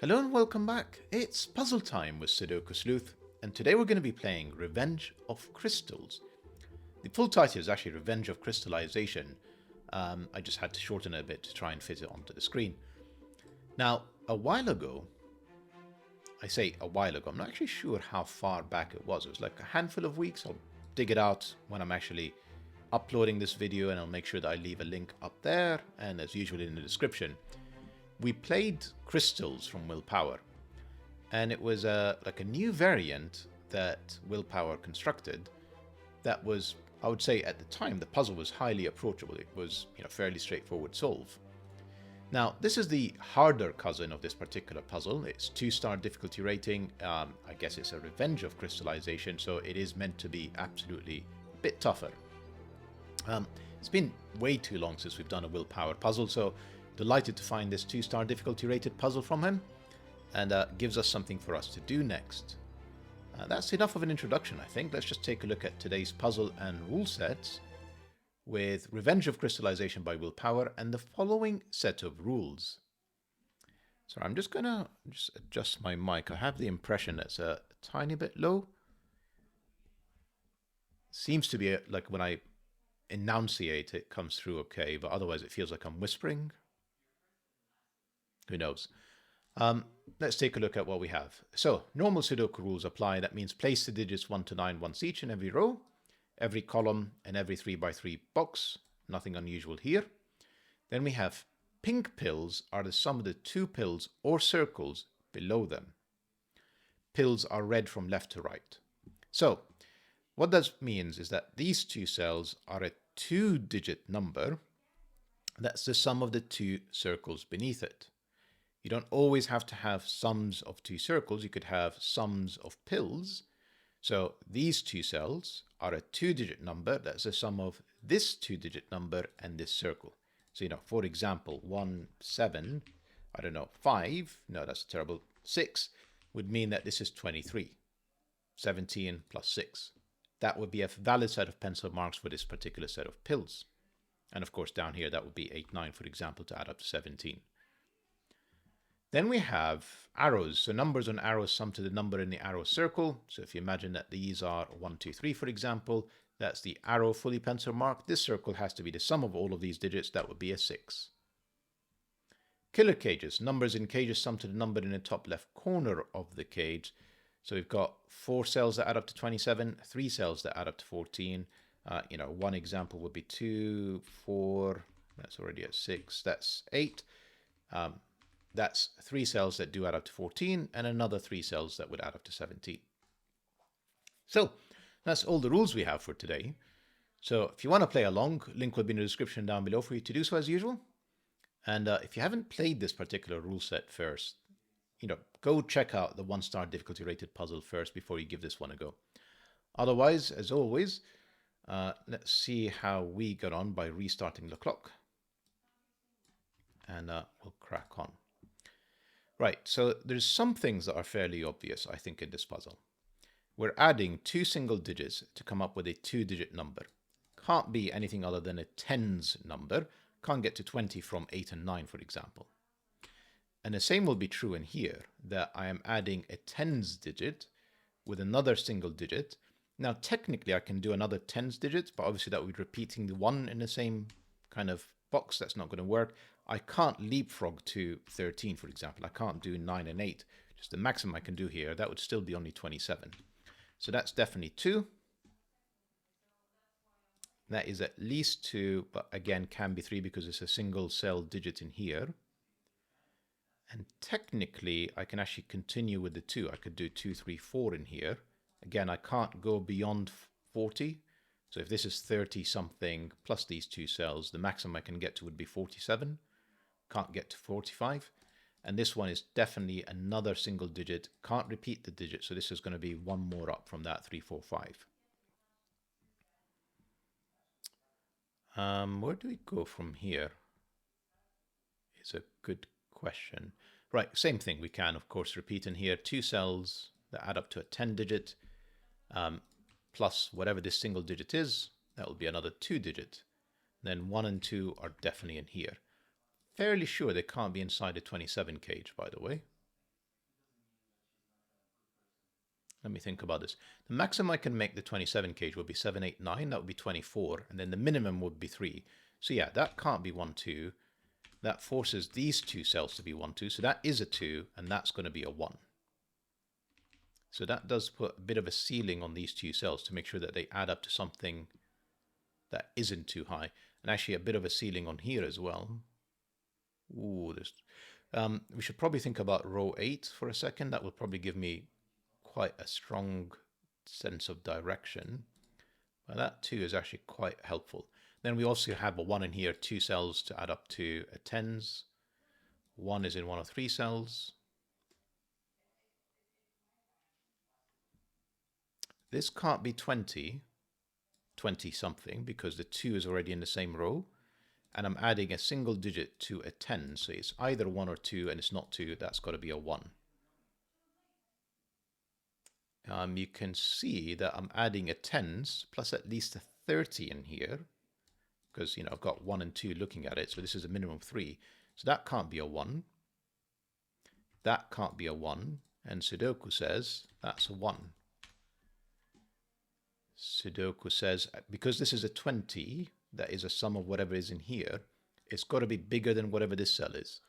Hello and welcome back. It's puzzle time with Sudoku Sleuth, and today we're going to be playing Revenge of Crystals. The full title is actually Revenge of Crystallization. I just had to shorten it a bit to try and fit it onto the screen. Now, a while ago, I say a while ago, I'm not actually sure how far back it was. It was like a handful of weeks. I'll dig it out when I'm actually uploading this video, and I'll make sure that I leave a link up there, and as usual in the description. We played Crystals from Willpower, and it was like a new variant that Willpower constructed that was, I would say at the time, the puzzle was highly approachable. It was, fairly straightforward solve. Now, this is the harder cousin of this particular puzzle. It's 2-star difficulty rating. I guess it's a Revenge of Crystallization, so it is meant to be absolutely a bit tougher. It's been way too long since we've done a Willpower puzzle, so delighted to find this 2-star difficulty rated puzzle from him, and gives us something for us to do next. That's enough of an introduction, I think. Let's just take a look at today's puzzle and rule sets with Revenge of Crystallization by Willpower and the following set of rules. So I'm just gonna adjust my mic. I have the impression it's a tiny bit low. Seems to be like when I enunciate it comes through okay, but otherwise it feels like I'm whispering. Who knows? Let's take a look at what we have. So, normal Sudoku rules apply. That means place the digits 1 to 9 once each in every row, every column, and every 3x3 box. Nothing unusual here. Then we have pink pills are the sum of the 2 pills or circles below them. Pills are read from left to right. So, what that means is that these 2 cells are a 2-digit number. That's the sum of the 2 circles beneath it. You don't always have to have sums of 2 circles. You could have sums of pills. So these 2 cells are a 2-digit number. That's the sum of this 2-digit number and this circle. So, for example, 1, 7, 5, no, that's terrible, 6 would mean that this is 23. 17 plus 6. That would be a valid set of pencil marks for this particular set of pills. And of course, down here, that would be 8, 9, for example, to add up to 17. Then we have arrows. So numbers on arrows sum to the number in the arrow circle. So if you imagine that these are 1, 2, 3, for example, that's the arrow fully pencil marked. This circle has to be the sum of all of these digits. That would be a 6. Killer cages. Numbers in cages sum to the number in the top left corner of the cage. So we've got 4 cells that add up to 27, 3 cells that add up to 14. One example would be 2, 4, that's already at 6, that's 8. That's 3 cells that do add up to 14, and another 3 cells that would add up to 17. So that's all the rules we have for today. So if you want to play along, link will be in the description down below for you to do so as usual. And if you haven't played this particular rule set first, go check out the 1-star difficulty rated puzzle first before you give this one a go. Otherwise, as always, let's see how we got on by restarting the clock. And we'll crack on. Right, so there's some things that are fairly obvious, I think, in this puzzle. We're adding 2 single digits to come up with a 2-digit number. Can't be anything other than a tens number. Can't get to 20 from 8 and 9, for example. And the same will be true in here, that I am adding a tens digit with another single digit. Now, technically, I can do another tens digit, but obviously that would be repeating the 1 in the same kind of box. That's not going to work. I can't leapfrog to 13, for example. I can't do 9 and 8. Just the maximum I can do here. That would still be only 27. So that's definitely 2. That is at least 2, but again, can be 3 because it's a single cell digit in here. And technically, I can actually continue with the 2. I could do 2, 3, 4 in here. Again, I can't go beyond 40. So if this is 30 something plus these 2 cells, the maximum I can get to would be 47. Can't get to 45. And this one is definitely another single digit. Can't repeat the digit, so this is going to be 1 more up from that 3, 4, 5. Where do we go from here? Is a good question. Right, same thing. We can, of course, repeat in here 2 cells that add up to a 10 digit. Plus whatever this single digit is, that will be another 2 digit. Then 1 and 2 are definitely in here. Fairly sure they can't be inside a 27 cage, by the way. Let me think about this. The maximum I can make the 27 cage would be 7, 8, 9. That would be 24. And then the minimum would be 3. So yeah, that can't be 1, 2. That forces these two cells to be 1, 2. So that is a 2, and that's going to be a 1. So that does put a bit of a ceiling on these two cells to make sure that they add up to something that isn't too high. And actually a bit of a ceiling on here as well. Ooh, this. We should probably think about row 8 for a second. That will probably give me quite a strong sense of direction. But that too is actually quite helpful. Then we also have a 1 in here, 2 cells to add up to a 10s. 1 is in one of 3 cells. This can't be 20 something, because the 2 is already in the same row. And I'm adding a single digit to a 10. So it's either 1 or 2, and it's not 2. That's got to be a 1. You can see that I'm adding a 10s plus at least a 30 in here, because, you know, I've got 1 and 2 looking at it. So this is a minimum of 3. So that can't be a 1. That can't be a 1. And Sudoku says that's a 1. Sudoku says, because this is a 20, that is a sum of whatever is in here, it's got to be bigger than whatever this cell is,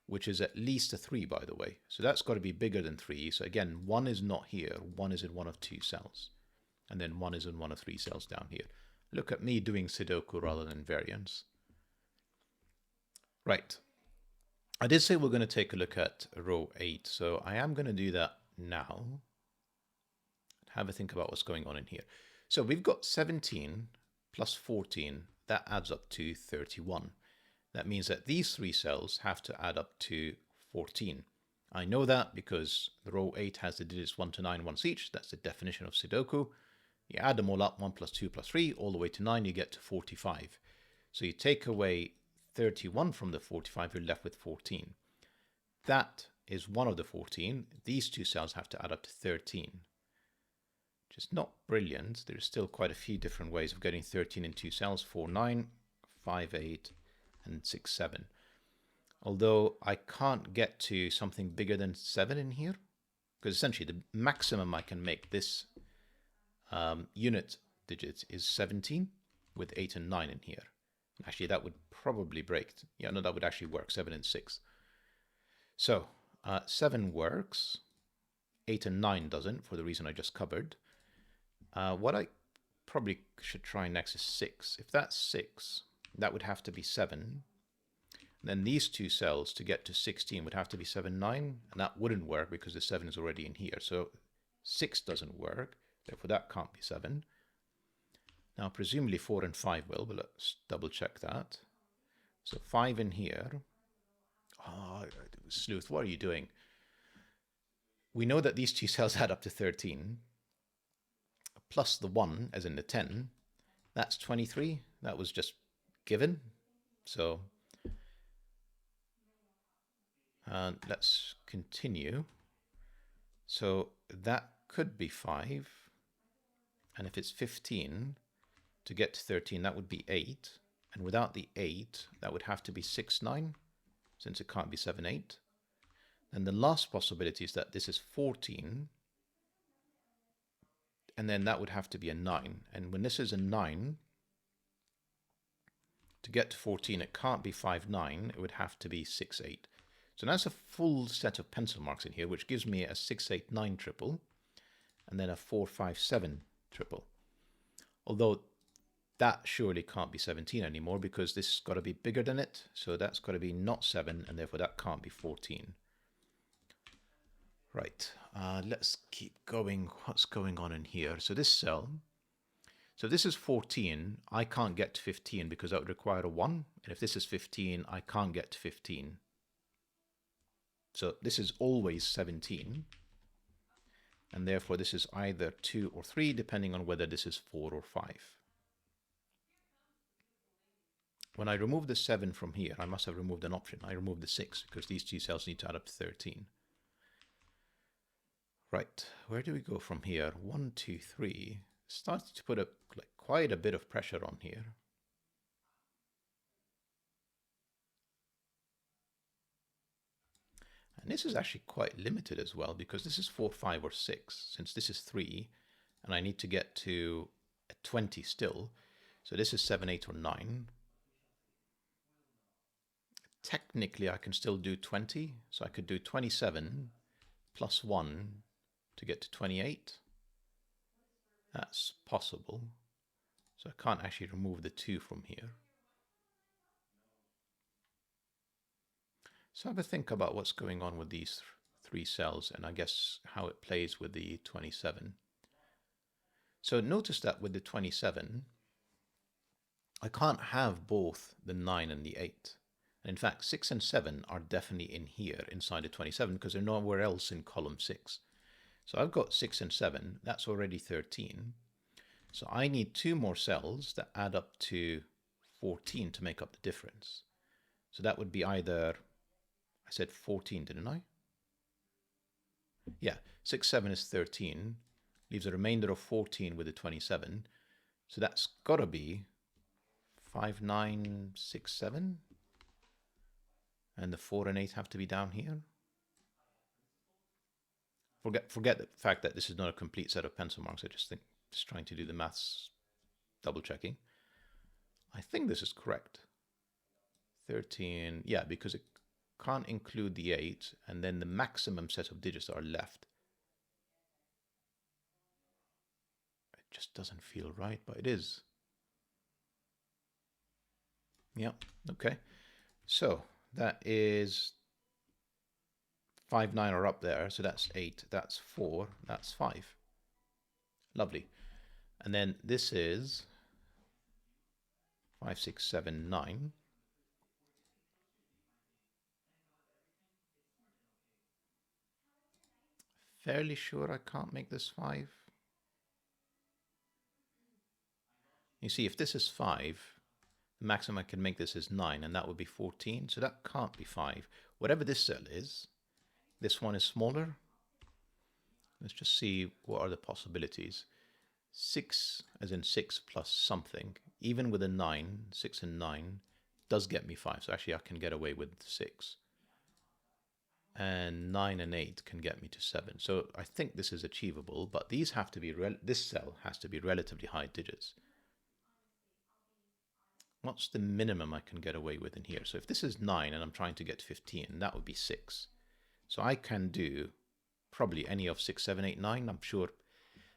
which is at least a 3, by the way. So that's got to be bigger than 3. So again, 1 is not here. 1 is in one of 2 cells. And then 1 is in one of 3 cells down here. Look at me doing Sudoku rather than variance. Right. I did say we're going to take a look at row 8. So I am going to do that now. Have a think about what's going on in here. So we've got 17 plus 14. That adds up to 31. That means that these 3 cells have to add up to 14. I know that because row 8 has the digits 1 to 9 once each. That's the definition of Sudoku. You add them all up, 1 plus 2 plus 3, all the way to 9, you get to 45. So you take away 31 from the 45, you're left with 14. That is one of the 14. These 2 cells have to add up to 13. Which is not brilliant. There's still quite a few different ways of getting 13 in 2 cells. 4, 9, 5, 8, and 6, 7. Although I can't get to something bigger than 7 in here, because essentially the maximum I can make this unit digit is 17 with 8 and 9 in here. Actually, that would probably break. Yeah, no, that would actually work, 7 and 6. So 7 works, 8 and 9 doesn't, for the reason I just covered. What I probably should try next is 6. If that's 6, that would have to be 7. Then these 2 cells to get to 16 would have to be 7, 9, and that wouldn't work because the 7 is already in here. So 6 doesn't work, therefore that can't be 7. Now presumably 4 and 5 will, but let's double check that. So 5 in here. Oh, Sleuth, what are you doing? We know that these 2 cells add up to 13. Plus the 1, as in the 10, that's 23. That was just given. So let's continue. So that could be 5. And if it's 15, to get to 13, that would be 8. And without the 8, that would have to be 6, 9, since it can't be 7, 8. And the last possibility is that this is 14. And then that would have to be a 9. And when this is a 9, to get to 14, it can't be 5, 9. It would have to be 6, 8. So that's a full set of pencil marks in here, which gives me a 6, 8, 9 triple, and then a 4, 5, 7 triple. Although that surely can't be 17 anymore, because this has got to be bigger than it. So that's got to be not 7, and therefore that can't be 14. Right, let's keep going. What's going on in here? So this cell, so this is 14. I can't get to 15 because that would require a 1. And if this is 15, I can't get to 15. So this is always 17. And therefore this is either 2 or 3, depending on whether this is 4 or 5. When I remove the 7 from here, I must have removed an option. I removed the 6 because these 2 cells need to add up to 13. Right, where do we go from here? 1, 2, 3. Starting to put quite a bit of pressure on here. And And this is actually quite limited as well, because this is 4, 5, or 6, since this is 3, and I need to get to a 20 still. So this is 7, 8, or 9. Technically, I can still do 20, so I could do 27 plus 1 to get to 28. That's possible. So I can't actually remove the 2 from here. So have a think about what's going on with these 3 cells, and I guess how it plays with the 27. So notice that with the 27, I can't have both the 9 and the 8. And in fact, 6 and 7 are definitely in here inside the 27 because they're nowhere else in column 6. So I've got 6 and 7, that's already 13. So I need 2 more cells that add up to 14 to make up the difference. So that would be either, I said 14, didn't I? Yeah, 6, 7 is 13, leaves a remainder of 14 with the 27. So that's got to be 5, 9, 6, 7. And the 4 and 8 have to be down here. Forget the fact that this is not a complete set of pencil marks. I just trying to do the maths, double checking. I think this is correct. 13, yeah, because it can't include the 8, and then the maximum set of digits are left. It just doesn't feel right, but it is. Yeah, okay. So that is 5, 9 are up there, so that's 8, that's 4, that's 5. Lovely. And then this is 5, 6, 7, 9. Fairly sure I can't make this 5. You see, if this is 5, the maximum I can make this is 9, and that would be 14, so that can't be 5. Whatever this cell is, this one is smaller. Let's just see what are the possibilities. 6, as in 6 plus something, even with a 9, 6 and 9, does get me 5, so actually I can get away with 6. And 9 and 8 can get me to 7. So I think this is achievable, but these have to be, this cell has to be relatively high digits. What's the minimum I can get away with in here? So if this is 9 and I'm trying to get to 15, that would be 6. So I can do probably any of 6, 7, 8, 9. I'm sure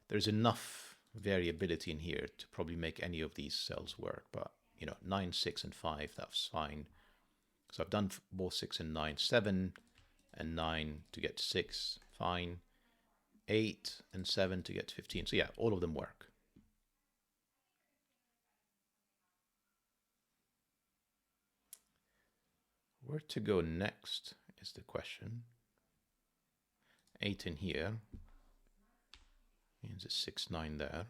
there's enough variability in here to probably make any of these cells work. But, 9, 6, and 5, that's fine. So I've done both 6 and 9. 7 and 9 to get to 6, fine. 8 and 7 to get to 15. So yeah, all of them work. Where to go next is the question. 8 in here means it's 6, 9 there.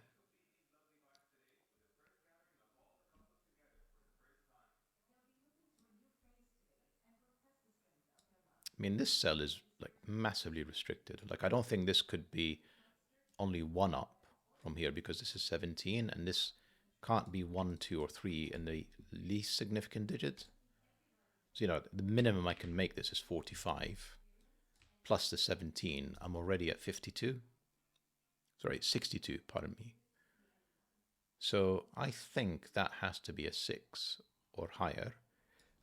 I mean, this cell is like massively restricted. Like, I don't think this could be only 1 up from here because this is 17, and this can't be 1, 2, or 3 in the least significant digit. So, the minimum I can make this is 45 plus the 17. I'm already at 52. Sorry, 62, pardon me. So I think that has to be a 6 or higher.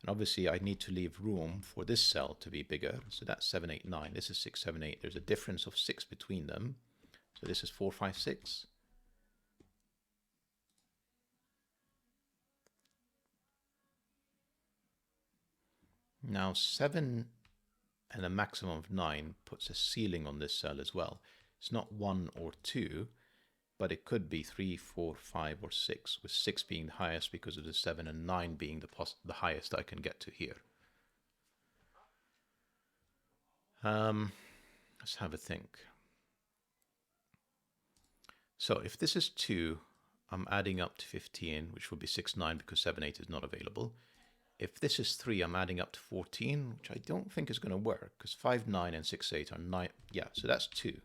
And obviously I need to leave room for this cell to be bigger. So that's 7, 8, 9. This is 6, 7, 8. There's a difference of 6 between them. So this is 4, 5, 6. Now 7 and a maximum of 9 puts a ceiling on this cell as well. It's not 1 or 2, but it could be 3, 4, 5, or 6, with 6 being the highest because of the 7 and 9 being the highest I can get to here. Let's have a think. So if this is 2, I'm adding up to 15, which will be 6, 9 because 7, 8 is not available. If this is 3, I'm adding up to 14, which I don't think is going to work because 5, 9, and 6, 8 are 9. Yeah, so that's 2.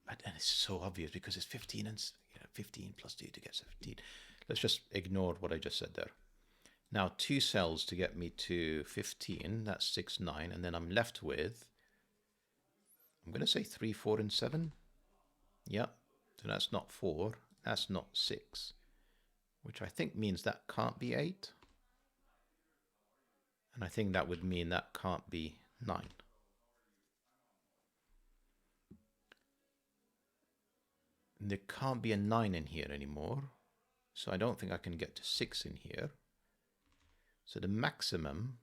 And it's so obvious because it's 15 and 15 plus 2 to get 17. Let's just ignore what I just said there. Now 2 cells to get me to 15. That's 6, 9. And then I'm left with, I'm going to say 3, 4, and 7. Yep. So that's not 4. That's not 6. Which I think means that can't be 8. And I think that would mean that can't be 9. And there can't be a 9 in here anymore. So I don't think I can get to 6 in here. So the maximum,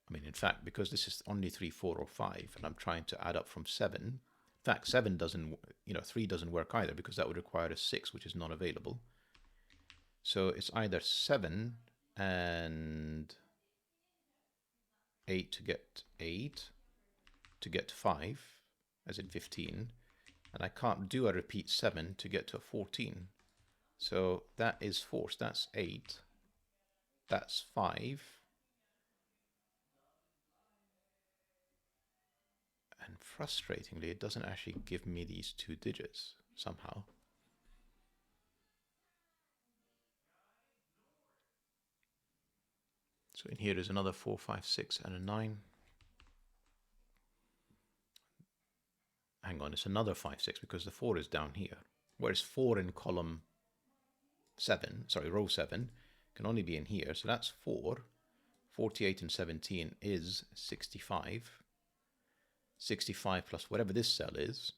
I mean, in fact, because this is only 3, 4, or 5, and I'm trying to add up from 7. In fact, 7 doesn't, 3 doesn't work either, because that would require a 6, which is not available. So it's either 7 and 8 to get 8, to get 5, as in 15. And I can't do a repeat 7 to get to a 14. So that is forced. That's 8. That's 5. And frustratingly, it doesn't actually give me these 2 digits somehow. So in here is another 4, 5, 6, and a 9. Hang on, it's another 5, 6 because the 4 is down here. Whereas 4 in column 7, sorry, row 7, can only be in here. So that's 4. 48 and 17 is 65. 65 plus whatever this cell is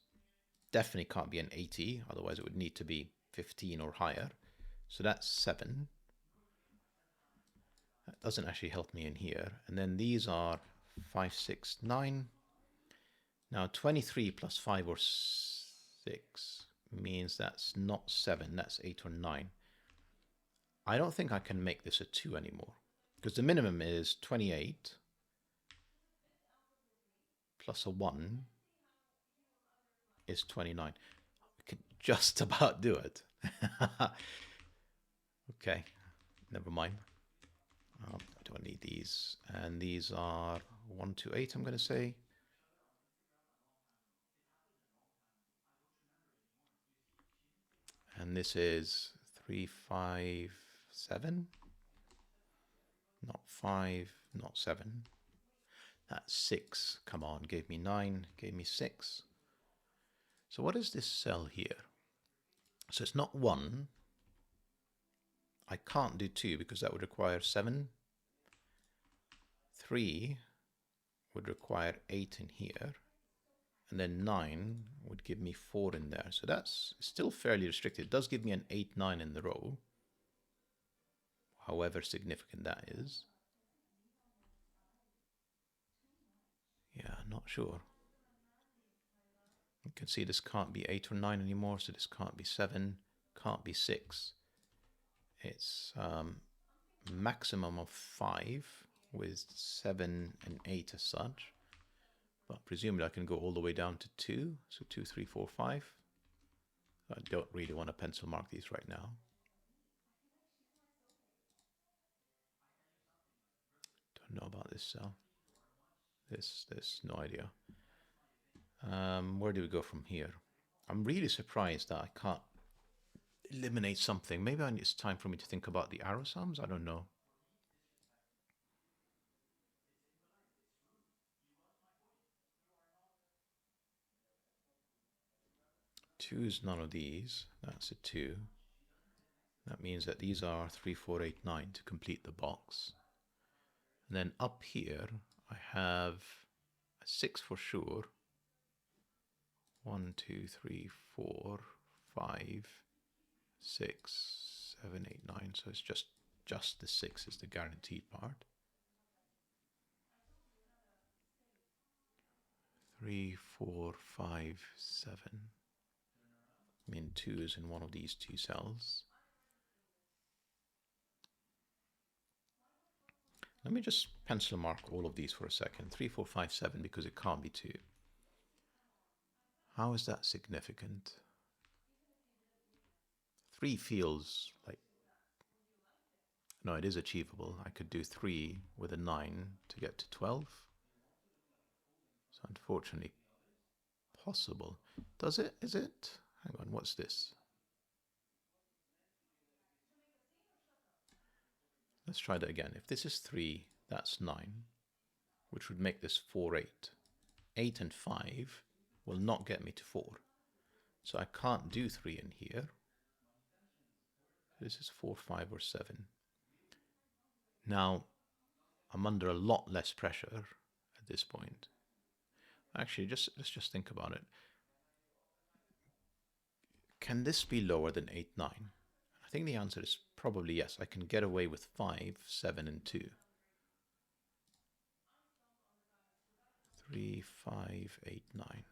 definitely can't be an 80. Otherwise, it would need to be 15 or higher. So that's 7. That doesn't actually help me in here. And then these are 5, 6, 9. Now 23 plus 5 or 6 means that's not 7, that's 8 or 9. I don't think I can make this a 2 anymore, because the minimum is 28 plus a 1 is 29. We can just about do it. Okay, never mind. I don't need these. And these are 1 to 8, I'm going to say. And this is 3, 5, 7. Not 5, not 7. That's 6. Come on, gave me 9, gave me 6. So what is this cell here? So it's not 1. I can't do 2 because that would require 7. 3 would require 8 in here. And then 9 would give me 4 in there. So that's still fairly restricted. It does give me an 8, 9 in the row, however significant that is. Yeah, not sure. You can see this can't be 8 or 9 anymore, so this can't be 7, can't be 6. It's maximum of 5 with 7 and 8 as such. But presumably I can go all the way down to 2. So 2, 3, 4, 5. I don't really want to pencil mark these right now. Don't know about this cell. This, no idea. Where do we go from here? I'm really surprised that I can't eliminate something. Maybe it's time for me to think about the arrow sums. I don't know. 2 is none of these. That's a 2. That means that these are 3, 4, 8, 9 to complete the box. And then up here, I have a 6 for sure. 1, 2, 3, 4, 5, 6, 7, 8, 9. So it's just the 6 is the guaranteed part. 3, 4, 5, 7. I mean, 2 is in one of these 2 cells. Let me just pencil mark all of these for a second. 3, 4, 5, 7, because it can't be 2. How is that significant? 3 feels like... No, it is achievable. I could do 3 with a 9 to get to 12. So unfortunately, possible. Does it? Is it? Hang on, what's this? Let's try that again. If this is 3, that's 9, which would make this 4, 8. 8 and 5 will not get me to 4. So I can't do 3 in here. This is 4, 5, or 7. Now, I'm under a lot less pressure at this point. Actually, let's just think about it. Can this be lower than 8, 9? I think the answer is probably yes. I can get away with 5, 7, and 2. 3, 5, 8, 9.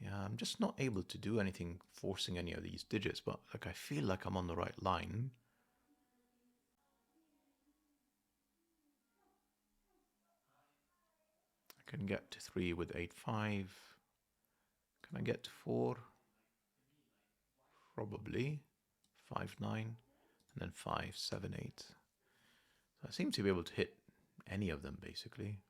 Yeah, I'm just not able to do anything forcing any of these digits, but like I feel like I'm on the right line. I can get to 3 with 8, 5. Can I get to 4? Probably. 5, 9, and then 5, 7, 8. So I seem to be able to hit any of them, basically.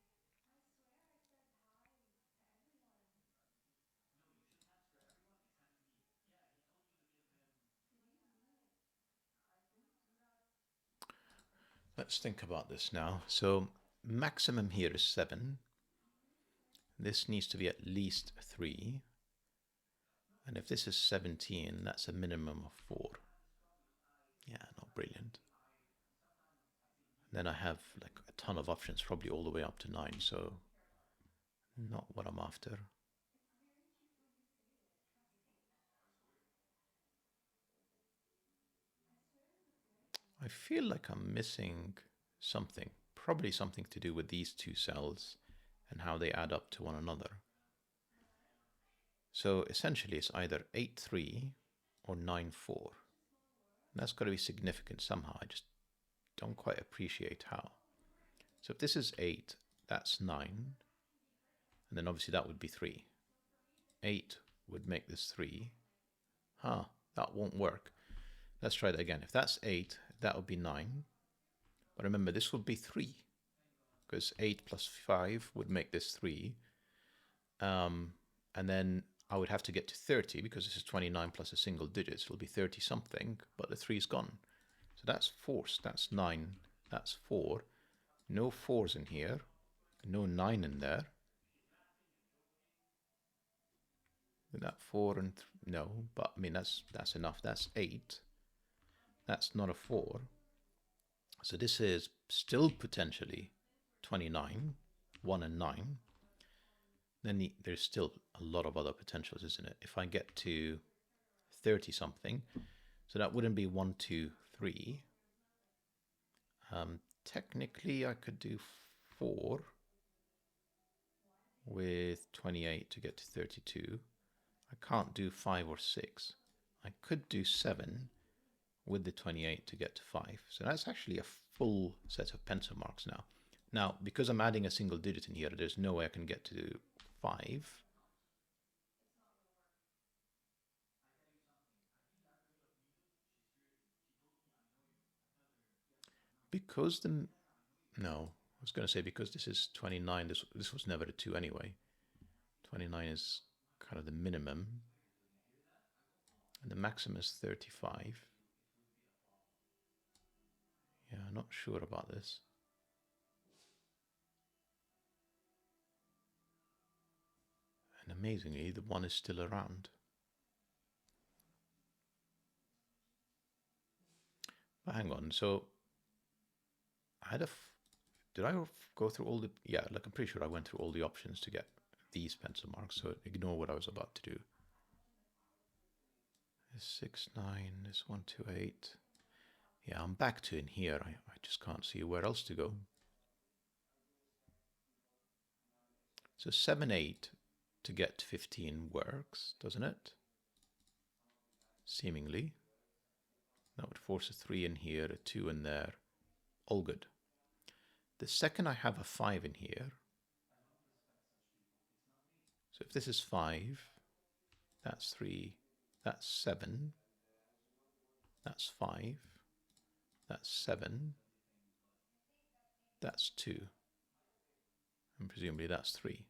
Let's think about this now. So maximum here is 7. This needs to be at least 3. And if this is 17, that's a minimum of 4. Yeah, not brilliant. Then I have like a ton of options, probably all the way up to 9, so not what I'm after. I feel like I'm missing something, probably something to do with these two cells and how they add up to one another. So essentially it's either 8, 3 or 9, 4. And that's got to be significant somehow. I just don't quite appreciate how. So if this is 8, that's 9. And then obviously that would be 3. 8 would make this 3. That won't work. Let's try that again. If that's 8, that would be 9. But remember, this would be 3. Because 8 plus 5 would make this 3. And then I would have to get to 30, because this is 29 plus a single digit. So it'll be 30 something, but the 3 is gone. So that's forced. That's 9. That's 4. No 4s in here. No 9 in there. That 4 and no, but I mean that's enough. That's 8. That's not a 4. So this is still potentially 29, 1 and 9. Then there's still a lot of other potentials, isn't it? If I get to 30 something, so that wouldn't be 1, 2, 3. Technically, I could do 4 with 28 to get to 32. I can't do 5 or 6. I could do 7 with the 28 to get to 5. So that's actually a full set of pencil marks now. Now, because I'm adding a single digit in here, there's no way I can get to 5. Because no, I was going to say because this is 29, this was never a 2 anyway. 29 is kind of the minimum. And the maximum is 35. Yeah, I'm not sure about this. And amazingly, the 1 is still around. But hang on, so I had did I go through all the, yeah, like I'm pretty sure I went through all the options to get these pencil marks, so ignore what I was about to do. This 6, 9, this 1, 2, 8. Yeah, I'm back to in here. I just can't see where else to go. So 7, 8 to get 15 works, doesn't it? Seemingly. That would force a 3 in here, a 2 in there. All good. The second I have a 5 in here, so if this is 5, that's 3, that's 7, that's 5, that's 7, that's 2, and presumably that's 3.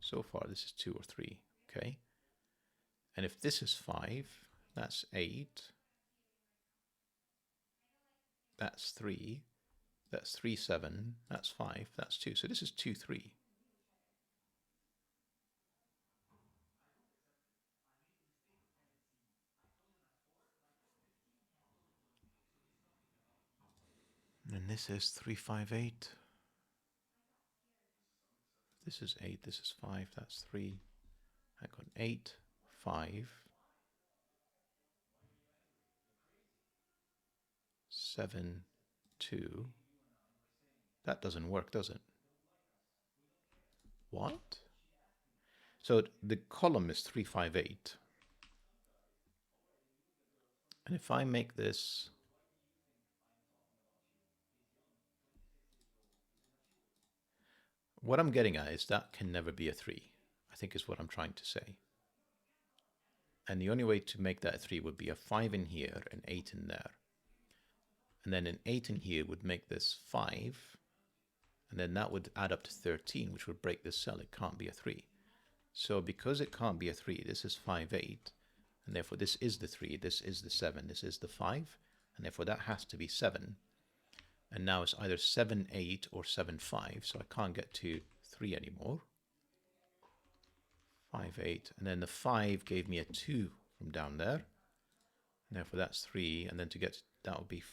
So far this is 2 or 3, okay? And if this is 5, that's 8, That's 3. That's 3, 7. That's 5. That's 2. So this is 2, 3. And this is 3, 5, 8. This is 8. This is 5. That's 3. I got 8, 5, 7, 2. That doesn't work, does it? What? So the column is 3, 5, 8. And if I make this, what I'm getting at is that can never be a 3, I think is what I'm trying to say. And the only way to make that a 3 would be a 5 in here and 8 in there. And then an 8 in here would make this 5. And then that would add up to 13, which would break this cell. It can't be a 3. So because it can't be a 3, this is 5, 8. And therefore this is the 3, this is the 7, this is the 5. And therefore that has to be 7. And now it's either 7, 8 or 7, 5. So I can't get to 3 anymore. 5, 8. And then the 5 gave me a 2 from down there. And therefore that's 3. And then to get, that would be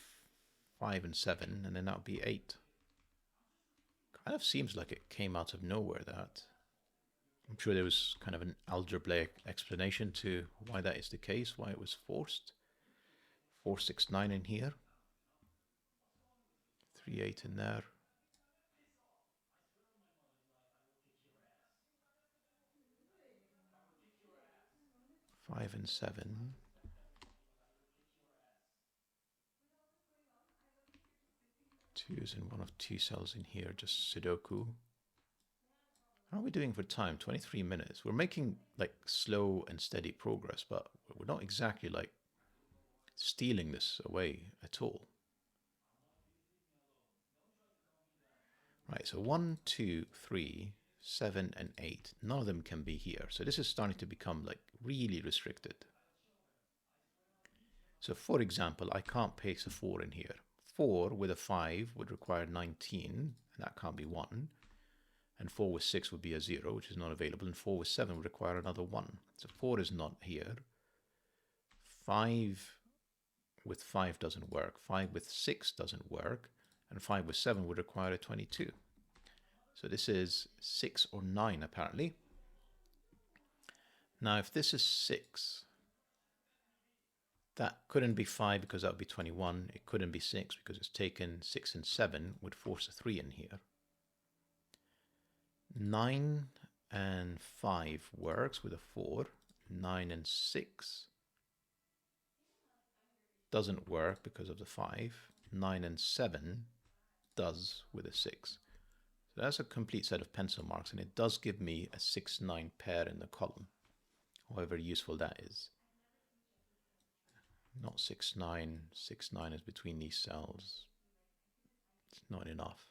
5 and 7. And then that would be 8. Kind of seems like it came out of nowhere, that. I'm sure there was kind of an algebraic explanation to why that is the case, why it was forced. 4, 6, 9 in here. 3, 8 in there. 5 and 7. Two is in one of 2 cells in here, just Sudoku. How are we doing for time? 23 minutes. We're making like slow and steady progress, but we're not exactly like stealing this away at all. Right, so 1, 2, 3, 7, and 8. None of them can be here. So this is starting to become like really restricted. So for example, I can't place a 4 in here. 4 with a 5 would require 19, and that can't be 1. And 4 with 6 would be a 0, which is not available. And 4 with 7 would require another 1. So 4 is not here. 5 with 5 doesn't work. 5 with 6 doesn't work. And 5 with 7 would require a 22. So this is 6 or 9, apparently. Now, if this is 6, that couldn't be 5 because that would be 21. It couldn't be 6 because it's taken 6 and 7 would force a 3 in here. 9 and 5 works with a 4. 9 and 6 doesn't work because of the 5. 9 and 7 does with a 6. So that's a complete set of pencil marks, and it does give me a 6-9 pair in the column, however useful that is. Not 6-9. 6-9 is between these cells. It's not enough.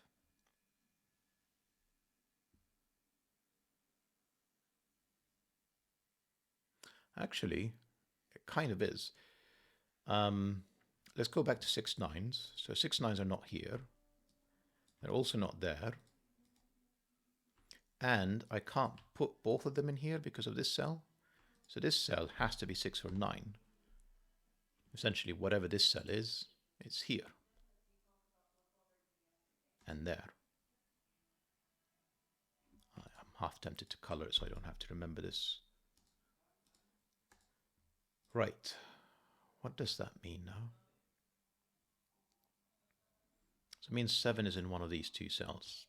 Actually, it kind of is. Let's go back to 6-9s. So 6-9s are not here. They're also not there. And I can't put both of them in here because of this cell. So this cell has to be 6 or 9. Essentially, whatever this cell is, it's here. And there. I'm half tempted to color it so I don't have to remember this. Right. What does that mean now? So it means 7 is in one of these 2 cells.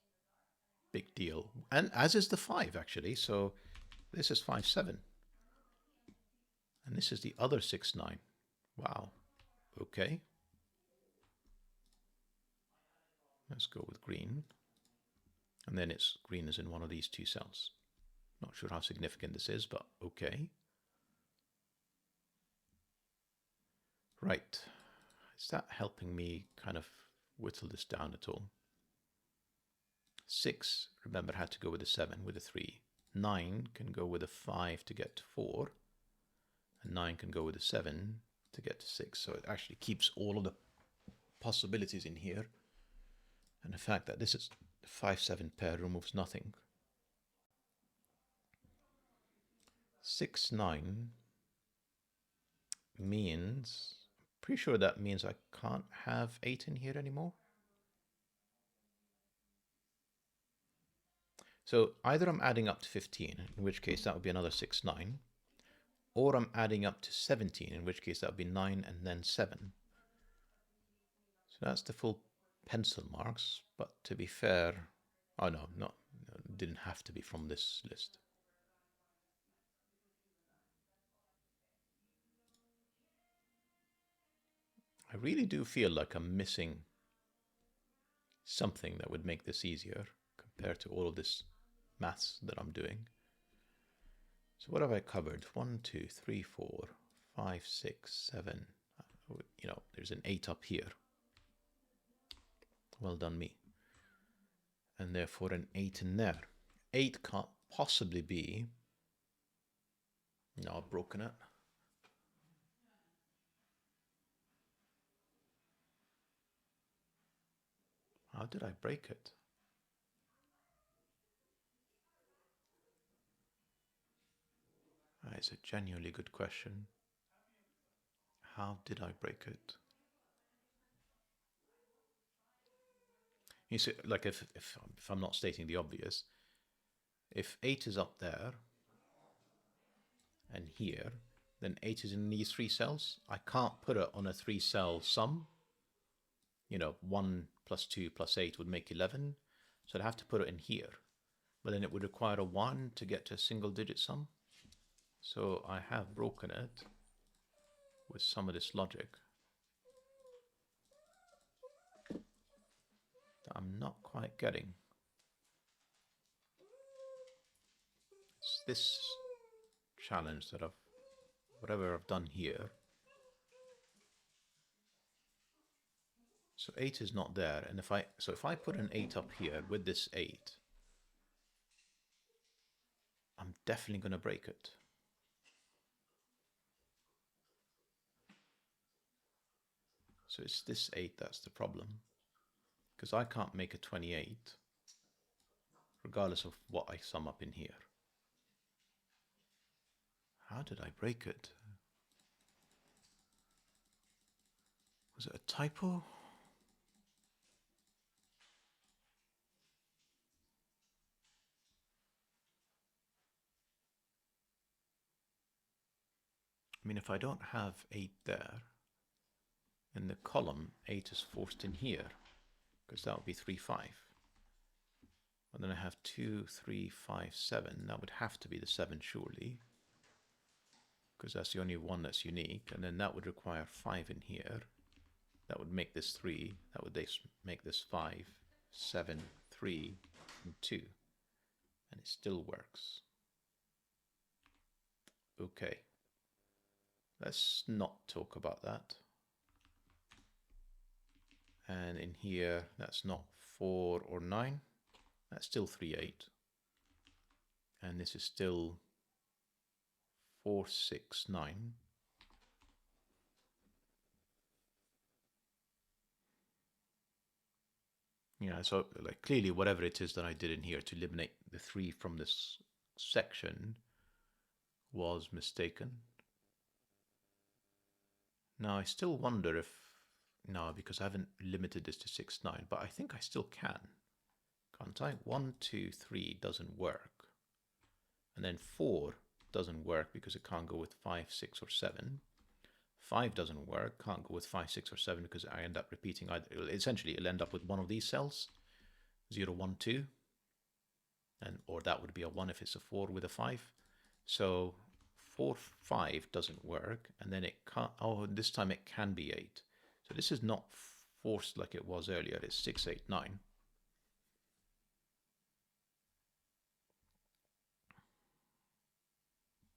Big deal. And as is the 5, actually. So this is 5, 7. And this is the other 6, 9. Wow. Okay. Let's go with green. And then it's green is in one of these 2 cells. Not sure how significant this is, but okay. Right. Is that helping me kind of whittle this down at all? 6, remember, had to go with a 7 with a 3. 9 can go with a 5 to get to 4. And 9 can go with a 7 to get to 6. So it actually keeps all of the possibilities in here. And the fact that this is 5-7 pair removes nothing. 6-9 means, pretty sure that means I can't have 8 in here anymore. So either I'm adding up to 15, in which case that would be another 6-9, or I'm adding up to 17, in which case that would be 9 and then 7. So that's the full pencil marks, but to be fair, oh no, didn't have to be from this list. I really do feel like I'm missing something that would make this easier compared to all of this maths that I'm doing. So what have I covered? 1, 2, 3, 4, 5, 6, 7. You know, there's an 8 up here. Well done me. And therefore an 8 in there. 8 can't possibly be... No, I've broken it. How did I break it? It's a genuinely good question. How did I break it? You see, like if I'm not stating the obvious, if 8 is up there and here, then 8 is in these 3 cells. I can't put it on a 3-cell sum. You know, 1 plus 2 plus 8 would make 11. So I'd have to put it in here. But then it would require a 1 to get to a single-digit sum. So I have broken it with some of this logic that I'm not quite getting. It's this challenge that whatever I've done here. So 8 is not there, and if I put an 8 up here with this 8, I'm definitely going to break it. So it's this 8 that's the problem, because I can't make a 28 regardless of what I sum up in here. How did I break it? Was it a typo? I mean, if I don't have 8 there, in the column 8 is forced in here, because that would be 3, 5. And then I have 2, 3, 5, 7. That would have to be the 7 surely, because that's the only one that's unique. And then that would require 5 in here. That would make this 3. That would make this 5, 7, 3, and 2. And it still works. Okay. Let's not talk about that. And in here, that's not 4 or 9. That's still 3, 8. And this is still 4, 6, 9. Yeah, so like clearly whatever it is that I did in here to eliminate the 3 from this section was mistaken. Now I still wonder if, no, because I haven't limited this to 6, 9, but I think I still can. Can't I? 1, 2, 3 doesn't work. And then 4 doesn't work because it can't go with 5, 6, or 7. 5 doesn't work, can't go with 5, 6, or 7 because I end up repeating either. Essentially, it'll end up with one of these cells, 0, 1, 2. Or that would be a 1 if it's a 4 with a 5. So 4, 5 doesn't work, and then it can't, oh, this time it can be 8. So this is not forced like it was earlier, it's 6, 8, 9.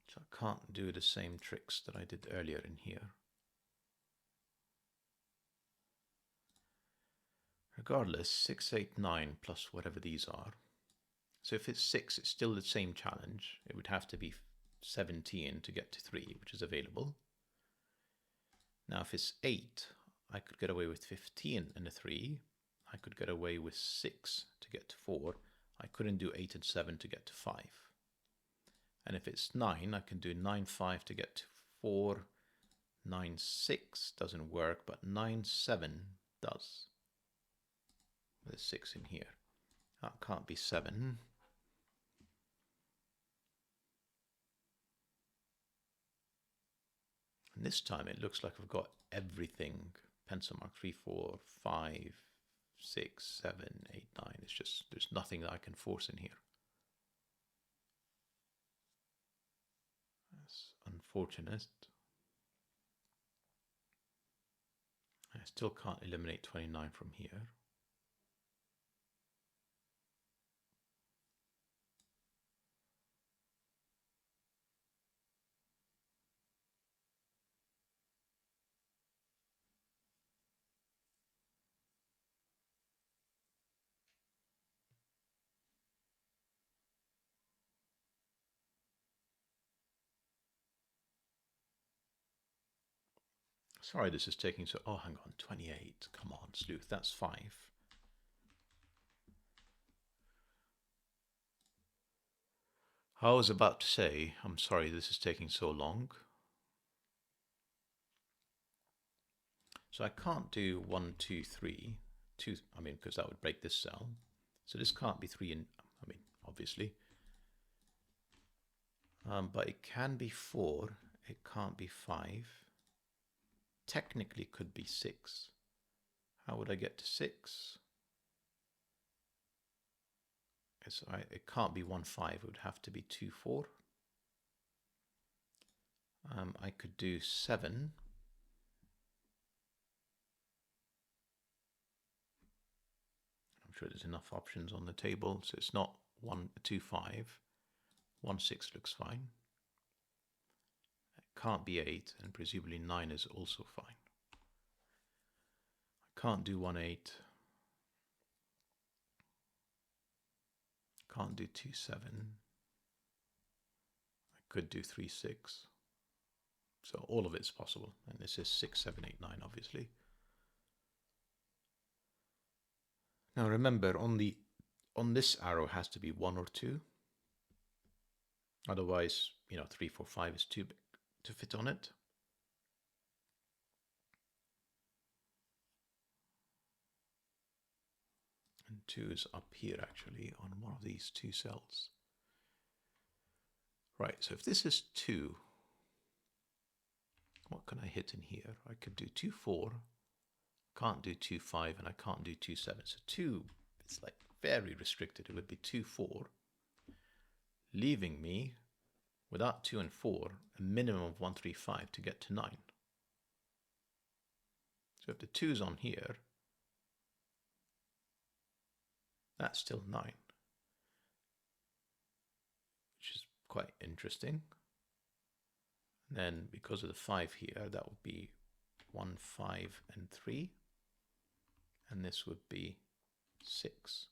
So I can't do the same tricks that I did earlier in here. Regardless, 6, 8, 9 plus whatever these are. So if it's 6, it's still the same challenge. It would have to be 17 to get to 3, which is available. Now if it's 8, I could get away with 15 and a 3. I could get away with 6 to get to 4. I couldn't do 8 and 7 to get to 5. And if it's 9, I can do 9, 5 to get to 4. 9, 6 doesn't work, but 9, 7 does. There's 6 in here. That can't be 7. And this time it looks like I've got everything. Pencil mark 3, 4, 5, 6, 7, 8, 9. It's just, there's nothing that I can force in here. That's unfortunate. I still can't eliminate 29 from here. Sorry this is taking so... Oh, hang on, 28. Come on, Sleuth, that's 5. I was about to say, I'm sorry this is taking so long. So I can't do 1, 2, 3. 2, I mean, because that would break this cell. So this can't be 3, and I mean, obviously. But it can be 4. It can't be 5. Technically could be 6. How would I get to 6? It can't be 1, 5. It would have to be 2, 4. I could do 7. I'm sure there's enough options on the table, so it's not 1, 2, 5. 1, 6 looks fine. It can't be 8, and presumably 9 is also fine. I can't do 1, 8. Can't do 2, 7. I could do 3, 6. So all of it's possible. And this is 6, 7, 8, 9, obviously. Now remember, on this arrow has to be 1 or 2. Otherwise, 3, 4, 5 is too big to fit on it. And 2 is up here, actually, on one of these 2 cells. Right, so if this is 2, what can I hit in here? I could do 2, 4, can't do 2, 5, and I can't do 2, 7. So 2, it's like very restricted. It would be 2, 4, leaving me, without 2 and 4, a minimum of 1, 3, 5 to get to 9. So if the 2's on here, that's still 9, which is quite interesting. And then because of the 5 here, that would be 1, 5, and 3. And this would be 6.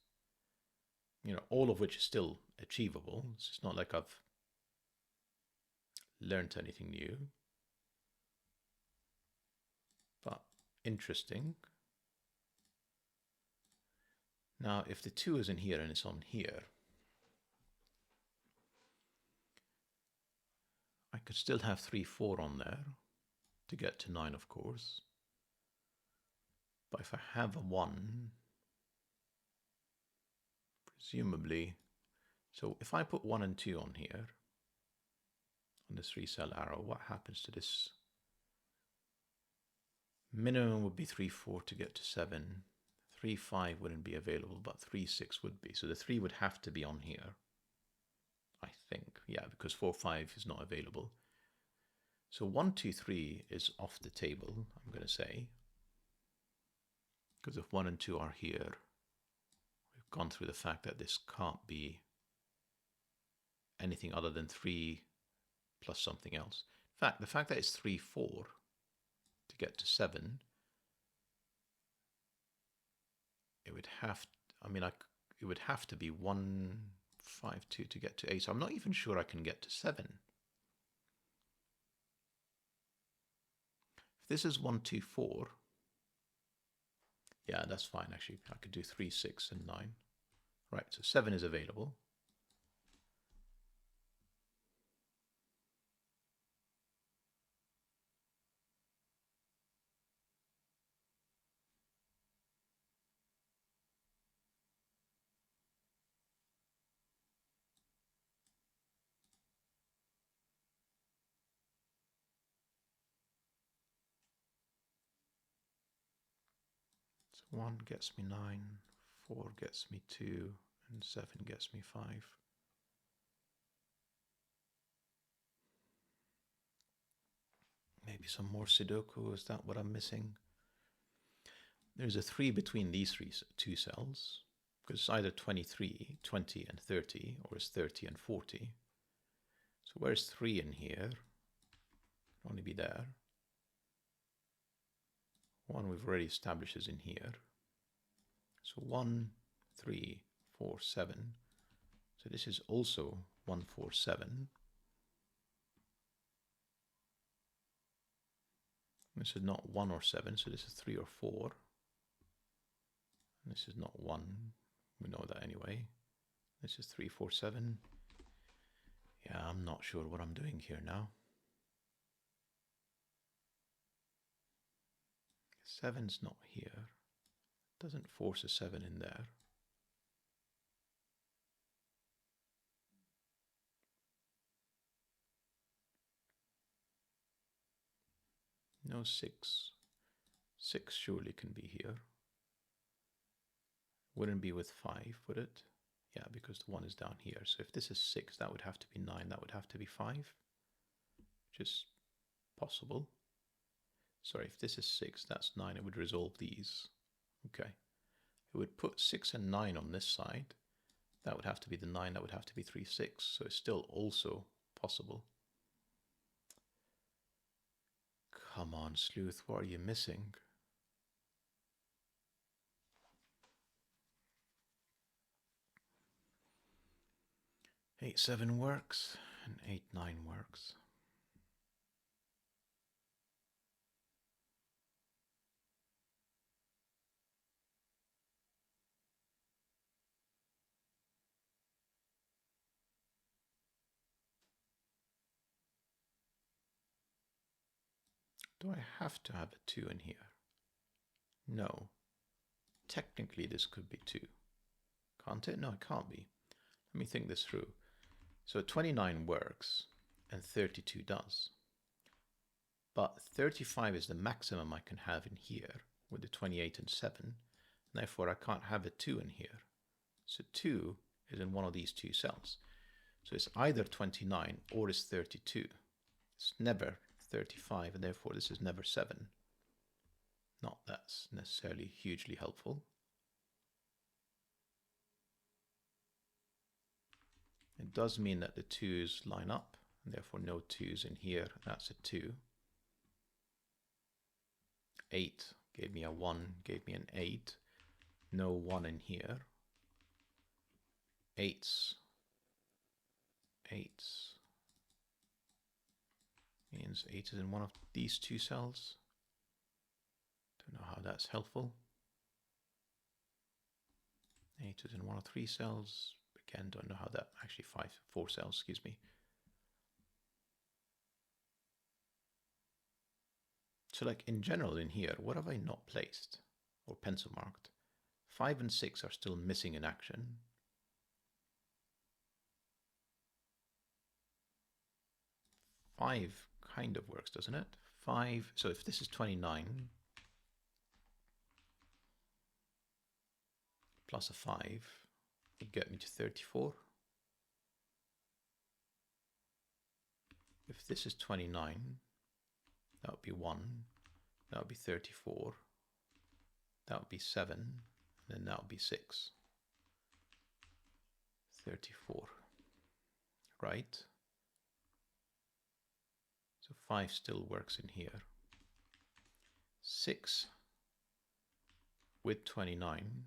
All of which is still achievable. It's just not like I've learned anything new. But interesting. Now, if the 2 is in here and it's on here, I could still have 3, 4 on there to get to 9, of course. But if I have a 1, presumably, so if I put 1 and 2 on here, on this 3-cell arrow, what happens to this? Minimum would be 3, 4 to get to 7. 3, 5 wouldn't be available, but 3, 6 would be. So the 3 would have to be on here, I think. Yeah, because 4, 5 is not available. So 1, 2, 3 is off the table, I'm going to say. Because if 1 and 2 are here, we've gone through the fact that this can't be anything other than 3 plus something else. In fact, the fact that it's 3, 4 to get to 7, it would have, it would have to be 1, 5, 2 to get to 8. So I'm not even sure I can get to 7. If this is 1, 2, 4, Yeah, that's fine, actually. I could do 3, 6, and 9. Right, so 7 is available. So 1 gets me 9, 4 gets me 2, and 7 gets me 5. Maybe some more Sudoku, is that what I'm missing? There's a 3 between these two cells, because it's either 23, 20 and 30, or it's 30 and 40. So where's 3 in here? It'll only be there. 1 we've already established is in here. So 1, 3, 4, 7. So this is also 1, 4, 7. This is not 1 or 7, so this is 3 or 4. And this is not 1. We know that anyway. This is 3, 4, 7. Yeah, I'm not sure what I'm doing here now. 7's not here. Doesn't force a 7 in there. No 6. 6 surely can be here. Wouldn't be with 5, would it? Yeah, because the 1 is down here. So if this is 6, that would have to be 9. That would have to be 5. Which is possible. Sorry, if this is 6, that's 9. It would resolve these. Okay. It would put 6 and 9 on this side. That would have to be the 9. That would have to be 3, 6. So it's still also possible. Come on, Sleuth. What are you missing? 8, 7 works. And 8, 9 works. Do I have to have a 2 in here? No. Technically, this could be 2. Can't it? No, it can't be. Let me think this through. So 29 works, and 32 does. But 35 is the maximum I can have in here, with the 28 and 7. Therefore, I can't have a 2 in here. So 2 is in one of these two cells. So it's either 29 or it's 32. It's never 35, and therefore this is never 7. Not that's necessarily hugely helpful. It does mean that the 2's line up, and therefore no 2's in here. That's a 2. 8 gave me a 1, gave me an 8. No 1 in here. 8's means 8 is in one of these two cells. Don't know how that's helpful. 8 is in one of 3 cells. Again, don't know how that, actually 4 cells, excuse me. So like in general in here, what have I not placed or pencil marked? 5 and 6 are still missing in action. 5 kind of works, doesn't it? 5, so if this is 29 plus a 5 would get me to 34. If this is 29, that would be 1, that would be 34, that would be 7, and then that would be 6. 34, right? So 5 still works in here. 6 with 29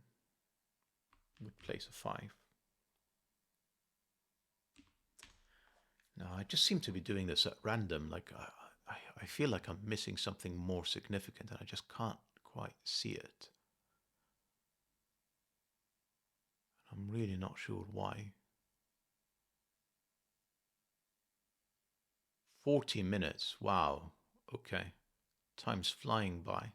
would place a 5. Now I just seem to be doing this at random, like I feel like I'm missing something more significant and I just can't quite see it. I'm really not sure why. 40 minutes. Wow. Okay. Time's flying by.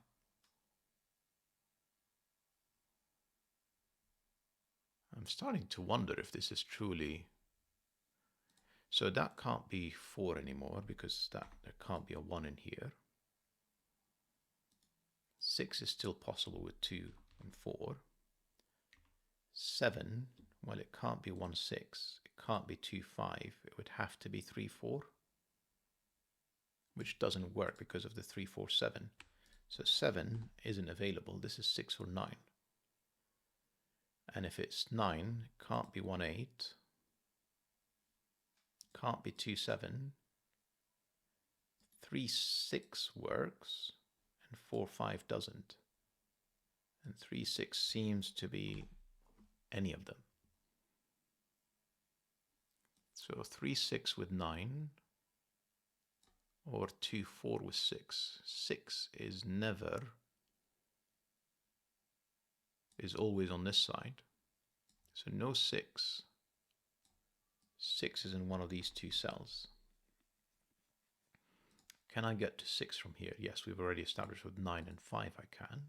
I'm starting to wonder if this is truly... So that can't be 4 anymore because there can't be a 1 in here. 6 is still possible with 2 and 4. 7, well, it can't be 1, 6. It can't be 2, 5. It would have to be 3, 4, which doesn't work because of the 3, 4, 7. So 7 isn't available. This is 6 or 9. And if it's 9, it can't be 1, 8. Can't be 2, 7. 3, 6 works, and 4, 5 doesn't. And 3, 6 seems to be any of them. So 3, 6 with 9, or 2, 4 with 6. 6 is always on this side. So no 6. 6 is in one of these two cells. Can I get to 6 from here? Yes, we've already established with 9 and 5 I can.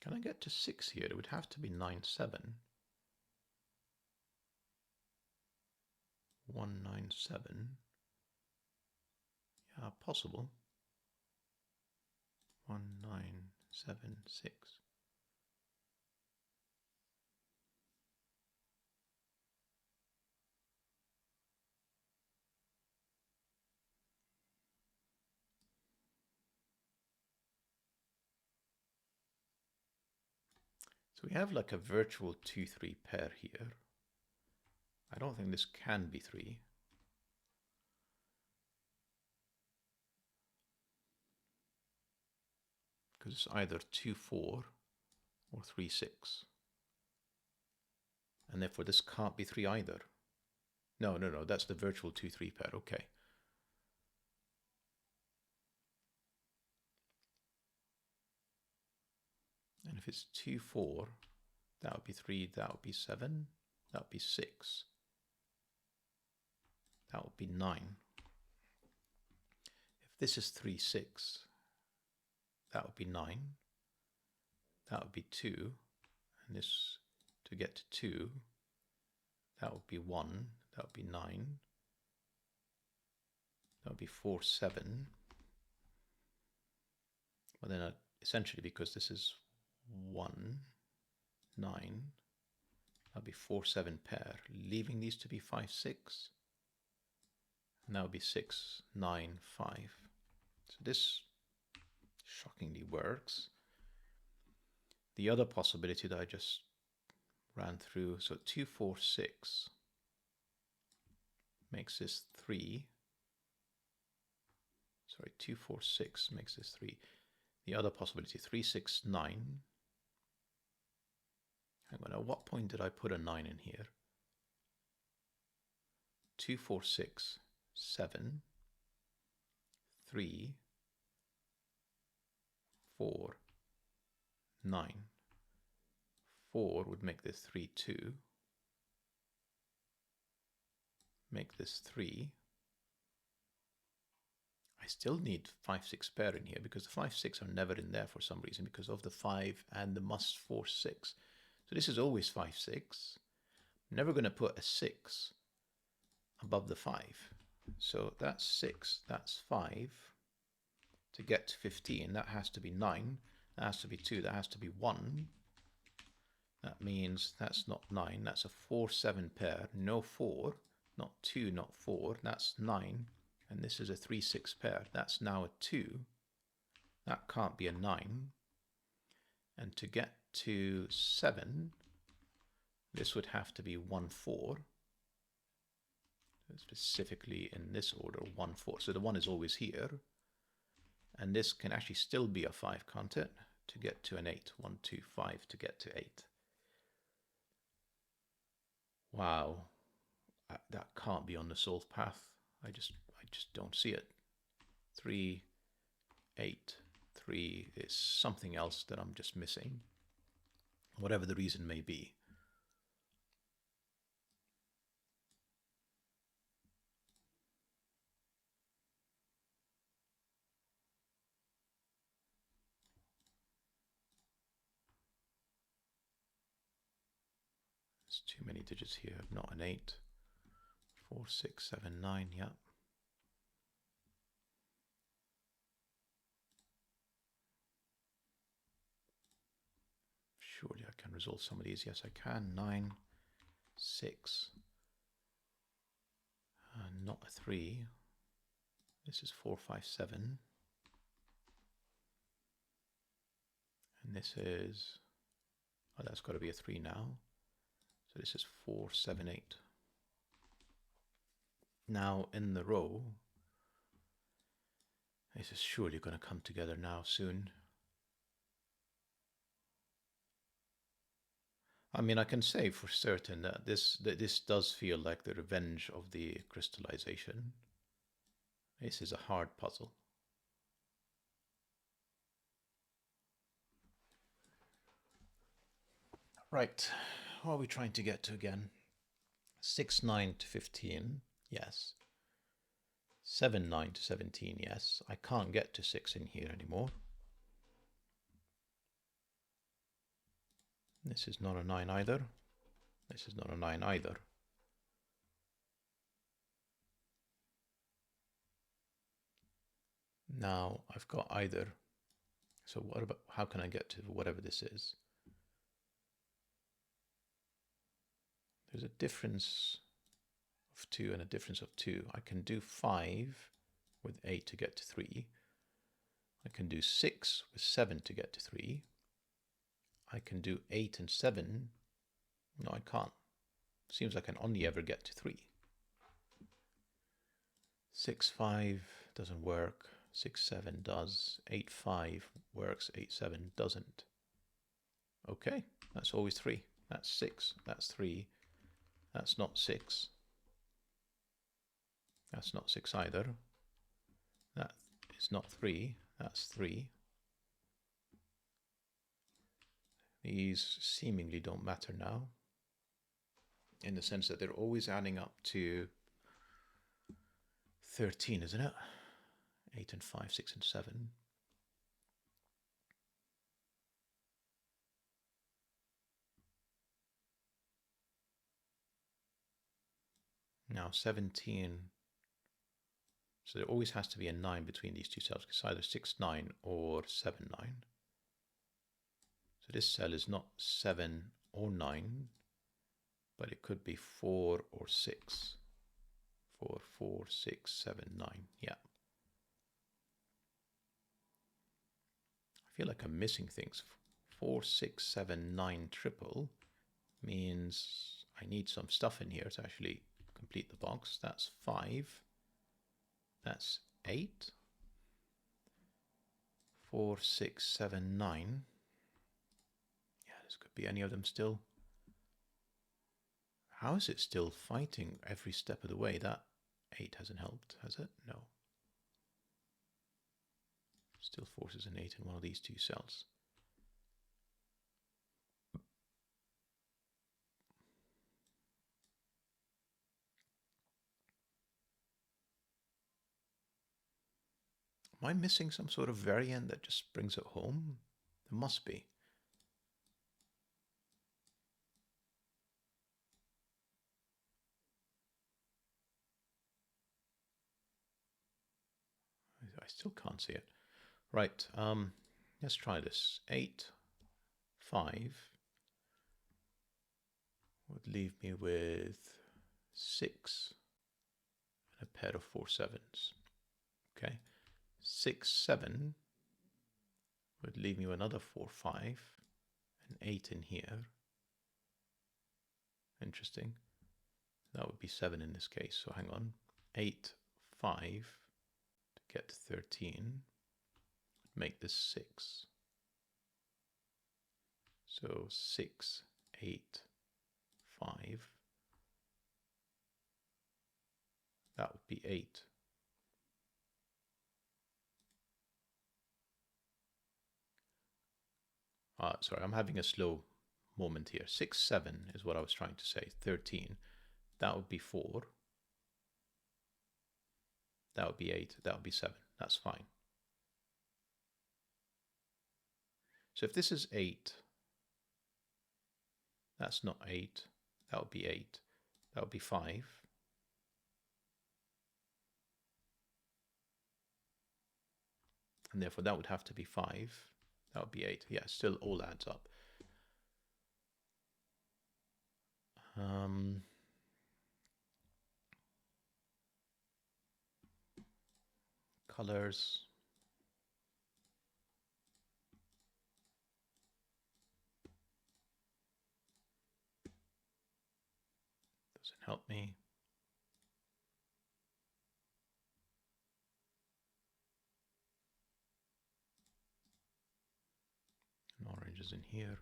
Can I get to 6 here? It would have to be 9, 7. 1, 9, 7. Yeah, possible. 1, 9, 7, 6. So we have like a virtual 2, 3 pair here. I don't think this can be 3. Because it's either 2, 4 or 3, 6. And therefore this can't be 3 either. No, that's the virtual 2, 3 pair. Okay. And if it's 2, 4, that would be 3, that would be 7, that would be 6. That would be 9. If this is 3, 6, that would be 9. That would be 2. And this, to get to 2, that would be 1. That would be 9. That would be 4, 7. But then essentially, because this is 1, 9, that would be 4, 7 pair, leaving these to be 5, 6. And that would be 6, 9, 5. So this shockingly works. The other possibility that I just ran through, so 2, 4, 6 makes this 3. Sorry, 2, 4, 6 makes this 3. The other possibility, 3, 6, 9. Hang on, at what point did I put a 9 in here? 2, 4, 6, 7, 3, 4, 9. 4 would make this 3, 2. Make this 3. I still need 5, 6 pair in here because the 5, 6 are never in there for some reason because of the 5 and the must 4, 6. So this is always 5, 6. I'm never going to put a 6 above the 5. So that's 6, that's 5. To get to 15, that has to be 9. That has to be 2, that has to be 1. That means that's not 9, that's a 4, 7 pair, no 4, not 2, not 4, that's 9. And this is a 3, 6 pair, that's now a 2. That can't be a 9. And to get to 7, this would have to be 1, 4. Specifically in this order, 1, 4. So the 1 is always here. And this can actually still be a 5, can't it? To get to an 8. 1, 2, 5 to get to 8. Wow, that can't be on the solve path. I just don't see it. 3, 8, 3 is something else that I'm just missing, whatever the reason may be. There's too many digits here, not an 8. 4, 6, 7, 9, yeah. Surely I can resolve some of these. Yes, I can. 9, 6. Not a 3. This is 4, 5, 7. And this is, oh, that's got to be a 3 now. So this is 4, 7, 8. Now in the row, this is surely going to come together now soon. I mean, I can say for certain that this does feel like the revenge of the crystallization. This is a hard puzzle. Right, what are we trying to get to again? 6, 9 to 15, yes. 7, 9 to 17, yes. I can't get to 6 in here anymore. This is not a 9 either. This is not a 9 either. Now I've got either. So what about, how can I get to whatever this is? There's a difference of 2 and a difference of 2. I can do 5 with 8 to get to 3. I can do 6 with 7 to get to 3. I can do 8 and 7. No, I can't. Seems like I can only ever get to 3. 6, 5 doesn't work. 6, 7 does. 8, 5 works. 8, 7 doesn't. Okay, that's always 3. That's 6. That's 3. That's not 6. That's not 6 either. That is not 3. That's 3. These seemingly don't matter now, in the sense that they're always adding up to 13, isn't it? 8 and 5, 6 and 7. Now 17. So there always has to be a 9 between these two cells. It's either 6, 9 or 7, 9. So this cell is not 7 or 9, but it could be 4 or 6. 4, 4, 6, 7, 9. Yeah. I feel like I'm missing things. 4, 6, 7, 9 triple means I need some stuff in here to actually complete the box. That's 5. That's 8. 4, 6, 7, 9. Yeah, this could be any of them still. How is it still fighting every step of the way? That 8 hasn't helped, has it? No. Still forces an 8 in one of these two cells. Am I missing some sort of variant that just brings it home? There must be. I still can't see it. Right, let's try this. 8, 5 would leave me with 6 and a pair of 4 7s. Okay, 6, 7 would leave me with another 4, 5, and 8 in here. Interesting. That would be 7 in this case, so hang on. 8, 5 to get to 13. Make this 6. So 6, 8, 5. That would be 8. Sorry, I'm having a slow moment here. 6, 7 is what I was trying to say. 13. That would be 4. That would be 8. That would be 7. That's fine. So if this is 8, that's not 8. That would be 8. That would be 5. And therefore that would have to be 5. That would be 8. Yeah, still all adds up. Colors. Doesn't help me. And orange is in here.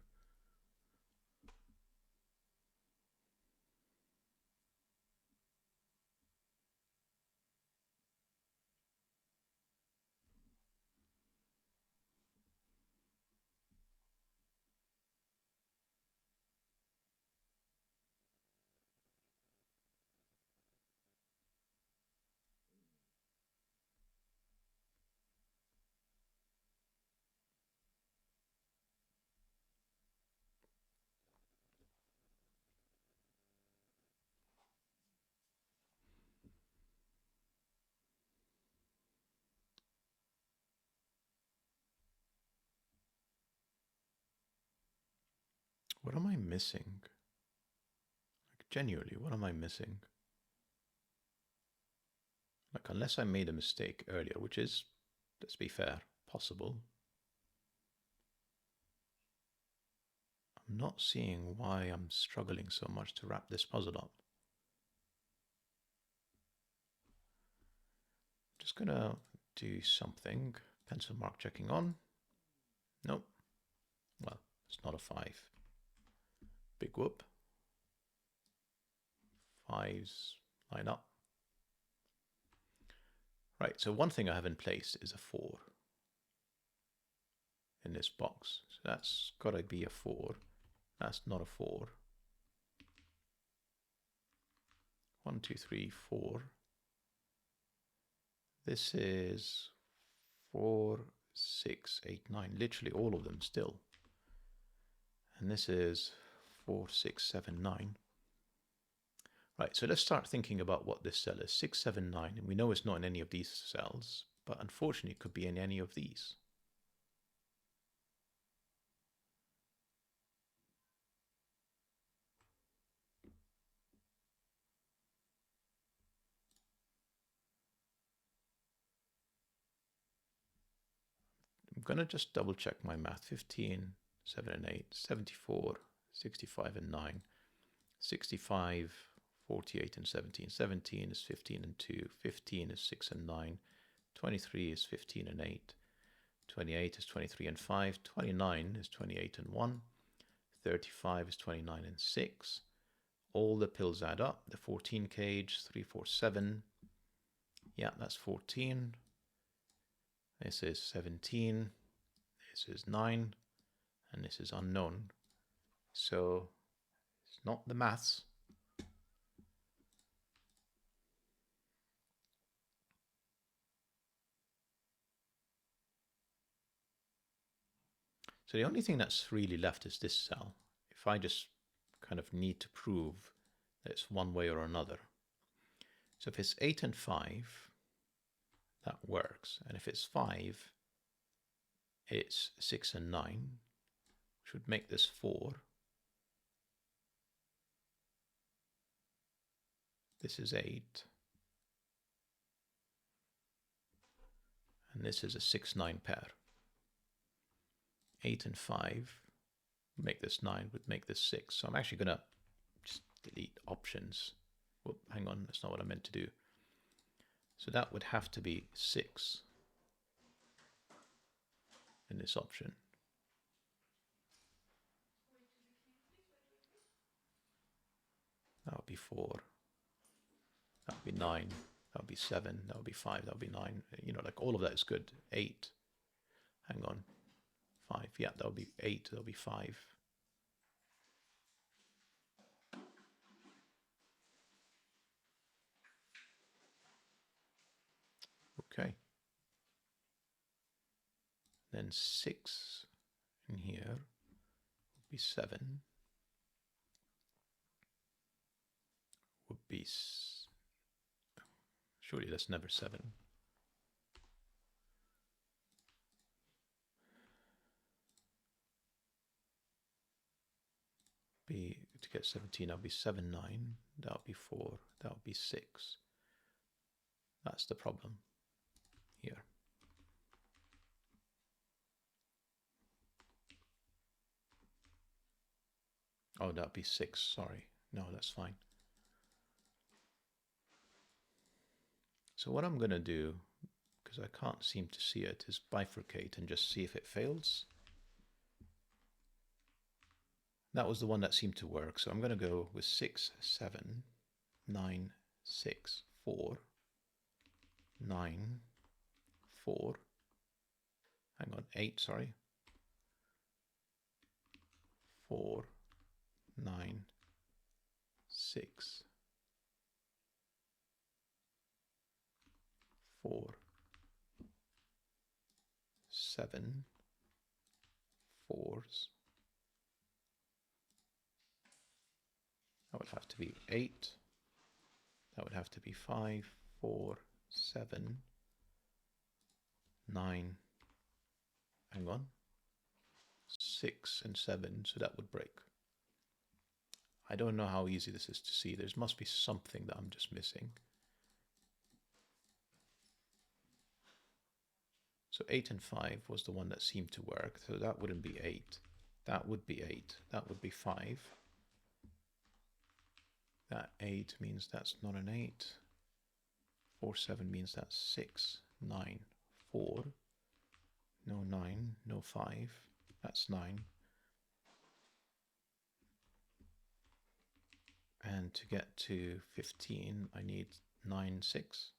What am I missing? Like, genuinely, what am I missing? Like, unless I made a mistake earlier, which is, let's be fair, possible. I'm not seeing why I'm struggling so much to wrap this puzzle up. Just gonna do something. Pencil mark checking on. Nope. Well, it's not a 5. Big whoop. 5s line up. Right, so one thing I haven't placed is a 4 in this box. So that's got to be a 4. That's not a 4. 1, 2, 3, 4. This is 4, 6, 8, 9. Literally all of them still. And this is 4, 6, 7, 9. Right, so let's start thinking about what this cell is. 6, 7, 9. And we know it's not in any of these cells, but unfortunately it could be in any of these. I'm going to just double check my math. 15, 7 and 8, 74, 65 and 9, 65, 48 and 17. 17 is 15 and 2, 15 is 6 and 9, 23 is 15 and 8, 28 is 23 and 5, 29 is 28 and 1, 35 is 29 and 6. All the pills add up. The 14 cage, 3, 4, 7. Yeah, that's 14. This is 17. This is 9. And this is unknown. So it's not the maths. So the only thing that's really left is this cell. If I just kind of need to prove that it's one way or another. So if it's 8 and 5, that works. And if it's 5, it's 6 and 9, which would make this 4. This is 8. And this is a 6-9 pair. 8 and 5 make this 9, would make this 6. So I'm actually going to just delete options. Whoop, hang on, that's not what I meant to do. So that would have to be 6 in this option. That would be 4. That would be 9. That would be 7. That would be 5. That would be 9. You know, like all of that is good. 8. Hang on. 5. Yeah, that would be 8. That would be 5. Okay. Then 6 in here would be 7. Would be... Surely that's never 7. Be to get 17, that would be 7, 9. That would be 4. That would be 6. That's the problem here. Oh, that would be 6. Sorry. No, that's fine. So what I'm going to do, because I can't seem to see it, is bifurcate and just see if it fails. That was the one that seemed to work. So I'm going to go with 6, 7, 9, 6, 4, 9, 4. Hang on, 8, sorry. 4, 9, 6, 4, 7, 4s. That would have to be 8. That would have to be 5, 4, 7, 9. Hang on. 6 and 7, so that would break. I don't know how easy this is to see. There must be something that I'm just missing. So 8 and 5 was the one that seemed to work. So that wouldn't be 8. That would be 8. That would be 5. That 8 means that's not an 8. 4, 7 means that's 6. 9, 4. No 9, no 5. That's 9. And to get to 15, I need 9, 6.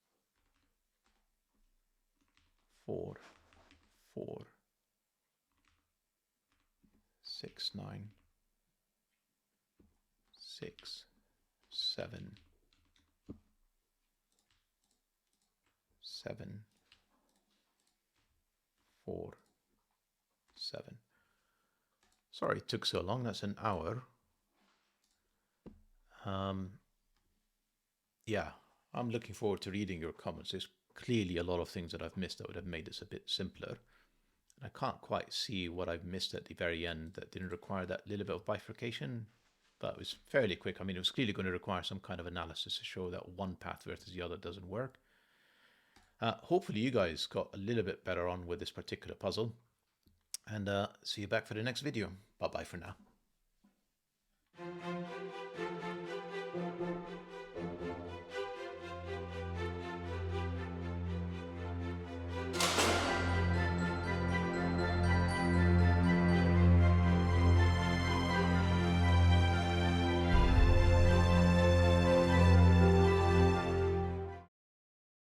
4, 4, 6, 9, 6, 7, 7, 4, 7. Sorry it took so long. That's an hour. Yeah, I'm looking forward to reading your comments. There's clearly a lot of things that I've missed that would have made this a bit simpler. I can't quite see what I've missed at the very end that didn't require that little bit of bifurcation, but it was fairly quick. I mean, it was clearly going to require some kind of analysis to show that one path versus the other doesn't work. Hopefully you guys got a little bit better on with this particular puzzle, and see you back for the next video. Bye-bye for now.